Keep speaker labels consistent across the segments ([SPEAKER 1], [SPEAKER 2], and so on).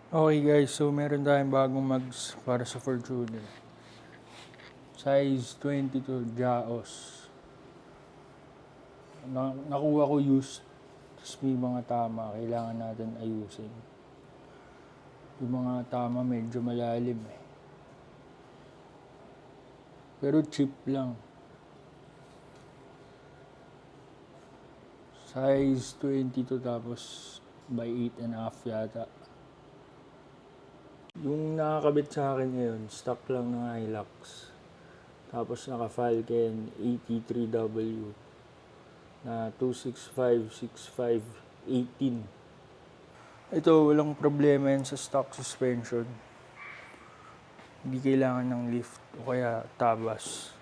[SPEAKER 1] Okay guys, so meron tayong bagong mags para sa Fortuner. Size 22 Jaos. Nakuha ko used, tapos may mga tama, kailangan natin ayusin. Yung mga tama medyo malalim eh. Pero cheap lang. Size 22 tapos by 8.5 yata. Yung nakakabit sa akin ngayon, stock lang ng Hilux. Tapos naka-Falcon 83W na 265/65/18. Ito, walang problema yan sa stock suspension. Hindi kailangan ng lift o kaya tabas.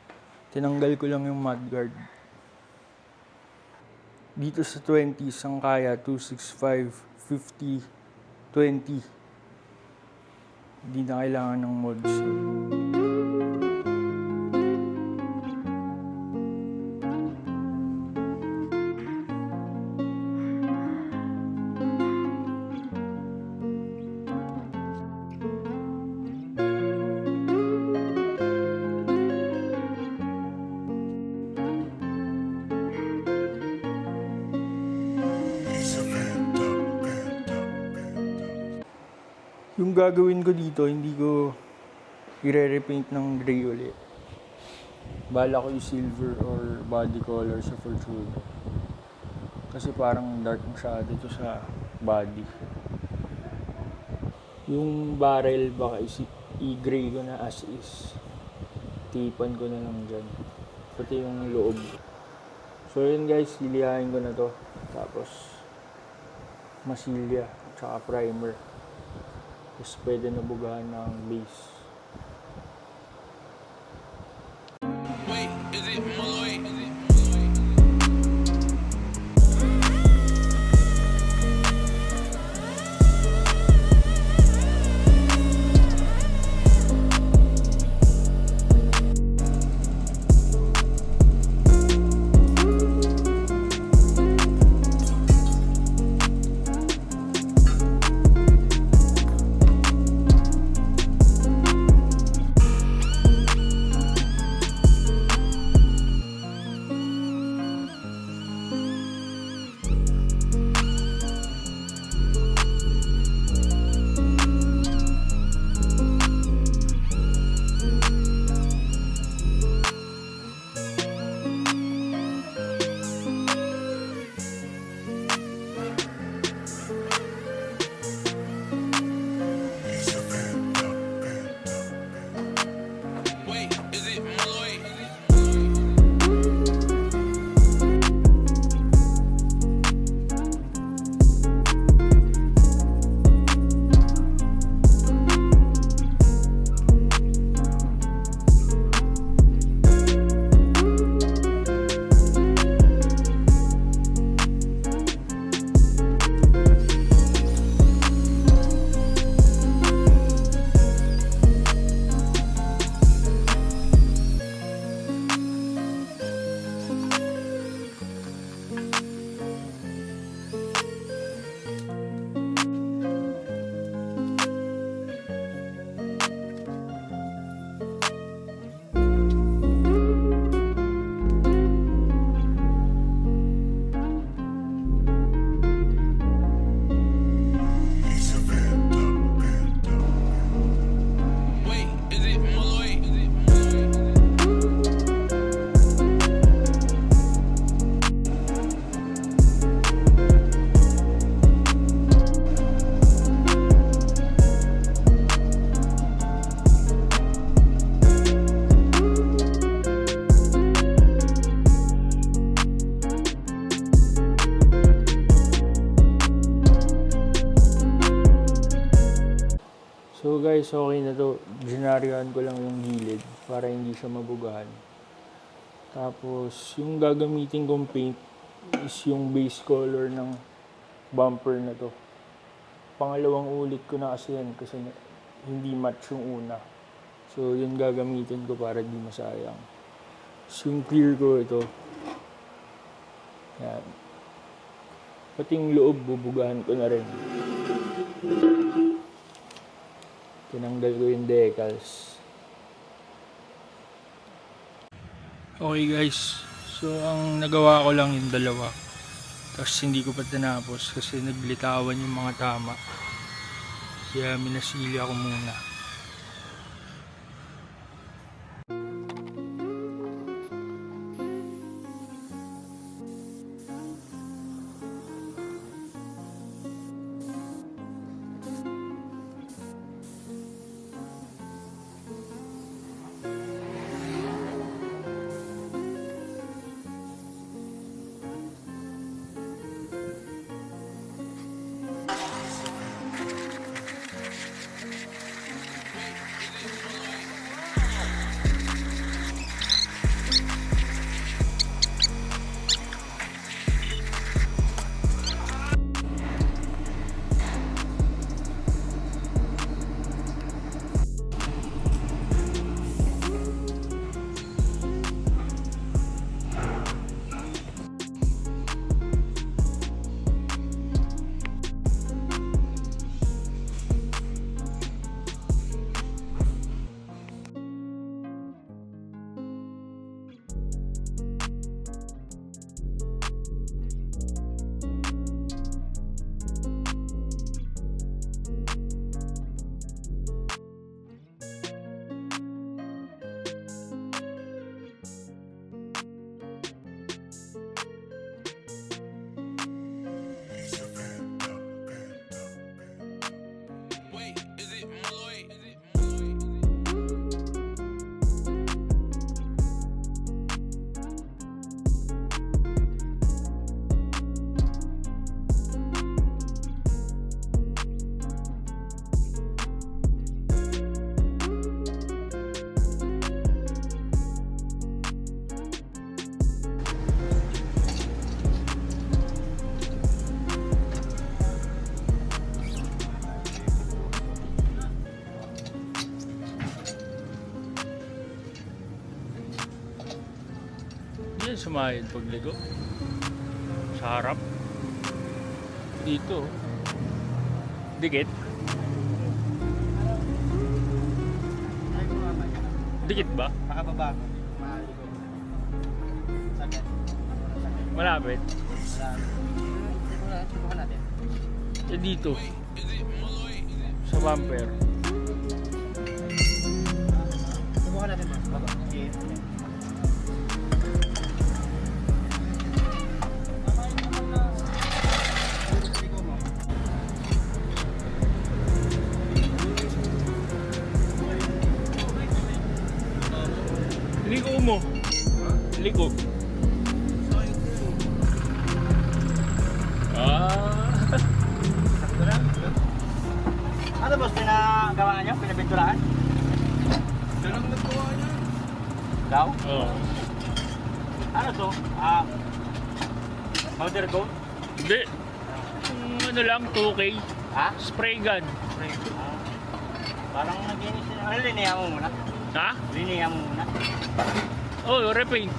[SPEAKER 1] Tinanggal ko lang yung mudguard. Dito sa 20s, ang kaya 265/50/20. Hindi na kailangan ng mods. Yung gagawin ko dito, hindi ko i-repaint ng gray ulit. Bala ko yung silver or body color sa Fortuner. Kasi parang dark masyado ito sa body. Yung barrel baka i-gray ko na as is. Tipan ko na lang dyan. Pati yung loob. So yun guys, lilihain ko na to. Tapos masilya, tsaka primer. Tapos pwede na bugahan ng base.
[SPEAKER 2] Wait, is it Malloy? Wait, is it Malloy? Wait, is it Malloy?
[SPEAKER 1] So guys, okay na to. Ginaryohan ko lang yung gilid para hindi siya mabugahan. Tapos, yung gagamitin kong paint is yung base color ng bumper na to. Pangalawang ulit ko na kasi yan kasi hindi match yung una. So, yun gagamitin ko para di masayang. So, yung clear ko ito. Yan. Pati yung loob, bubugahan ko na rin. Tinanggal ko yung decals. Okay guys, so ang nagawa ko lang yung dalawa. Tapos hindi ko pa tinapos kasi naglitawan yung mga tama. Kaya minasili ako muna.
[SPEAKER 2] Wait, is it Malloy? Is it Malloy?
[SPEAKER 1] Diyan sumayad pagligo. Sa harap. Dito. Dikit. Dikit ba?
[SPEAKER 3] Pakababa ko. Mahaligo. Sagad.
[SPEAKER 1] Malapit.
[SPEAKER 3] Subukan natin.
[SPEAKER 1] Eh dito.
[SPEAKER 2] Is it Malloy?
[SPEAKER 1] Sa bumper.
[SPEAKER 3] Subukan natin ba? Baba. Okay.
[SPEAKER 1] Liko mo. Liko. Ah.
[SPEAKER 3] Sakto lang. Ano boss, pinagawa niyo? Pinapinturahan?
[SPEAKER 2] Siya lang naggawa niya.
[SPEAKER 3] Daw?
[SPEAKER 1] Oh.
[SPEAKER 3] Ano to? Powder coat?
[SPEAKER 1] Hindi. Ano lang, 2K.
[SPEAKER 3] Ha?
[SPEAKER 1] Spray gun.
[SPEAKER 3] Parang naginis na. Ano, linihan mo muna?
[SPEAKER 1] Ha?
[SPEAKER 3] Linihan mo muna?
[SPEAKER 1] Oh, repaint.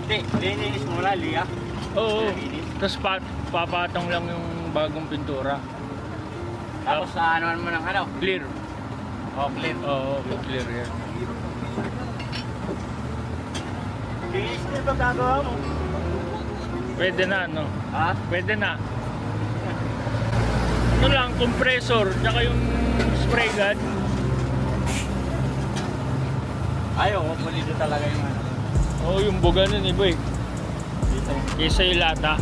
[SPEAKER 3] Hindi, lininis muna, Lia.
[SPEAKER 1] Oo.
[SPEAKER 3] Lininis.
[SPEAKER 1] Tapos papatong lang yung bagong pintura.
[SPEAKER 3] Tapos ano mo ng ano?
[SPEAKER 1] Clear.
[SPEAKER 3] Oh, clean.
[SPEAKER 1] Oo, clear yan.
[SPEAKER 3] Linis din ba gagawa mo?
[SPEAKER 1] Pwede na, no?
[SPEAKER 3] Ha?
[SPEAKER 1] Pwede na. Ano lang, compressor, tsaka yung spray gun.
[SPEAKER 3] Ayaw, pulido talaga yung ano.
[SPEAKER 1] Oo, yung buga nun, iba eh.
[SPEAKER 3] Dito.
[SPEAKER 1] Kesa yung lata.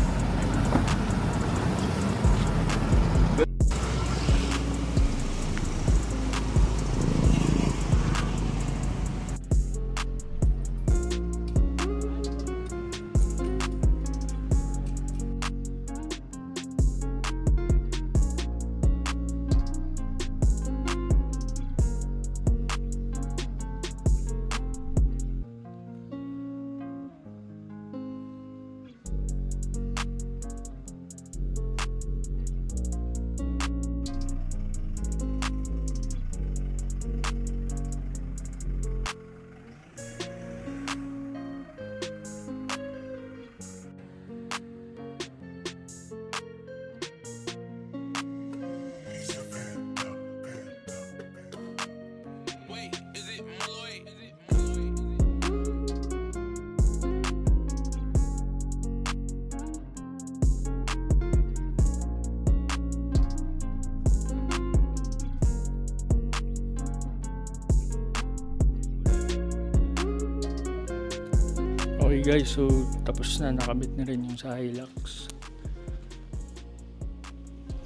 [SPEAKER 1] Okay guys, so tapos na, nakabit na rin yung sa Hilux.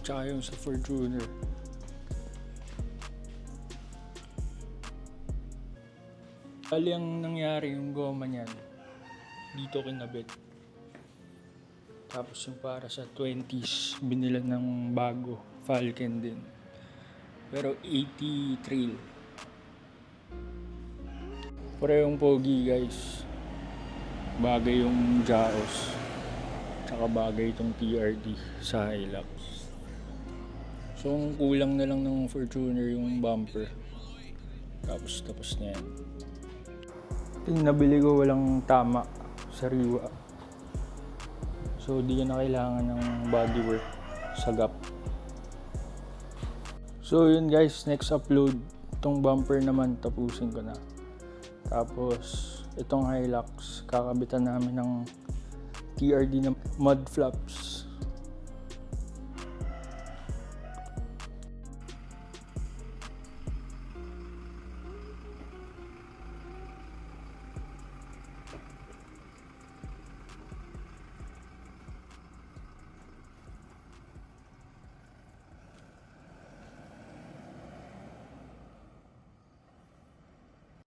[SPEAKER 1] Tsaka yung sa Fortuner. Bali ang nangyari yung goma niyan, dito kinabit. Tapos yung para sa 20s, binila ng bago, Falcon din. Pero 80 trail. Parehong pogi guys. Bagay yung Jaos. Tsaka bagay itong TRD sa Hilux. So ang kulang na lang ng Fortuner yung bumper. Tapos na yan. Yung nabili ko walang tama, sariwa. So di ka na kailangan ng bodywork sa gap. So yun guys, next upload. Itong bumper naman tapusin ko na. Tapos itong Hilux, kakabitan namin ng TRD na mud flaps.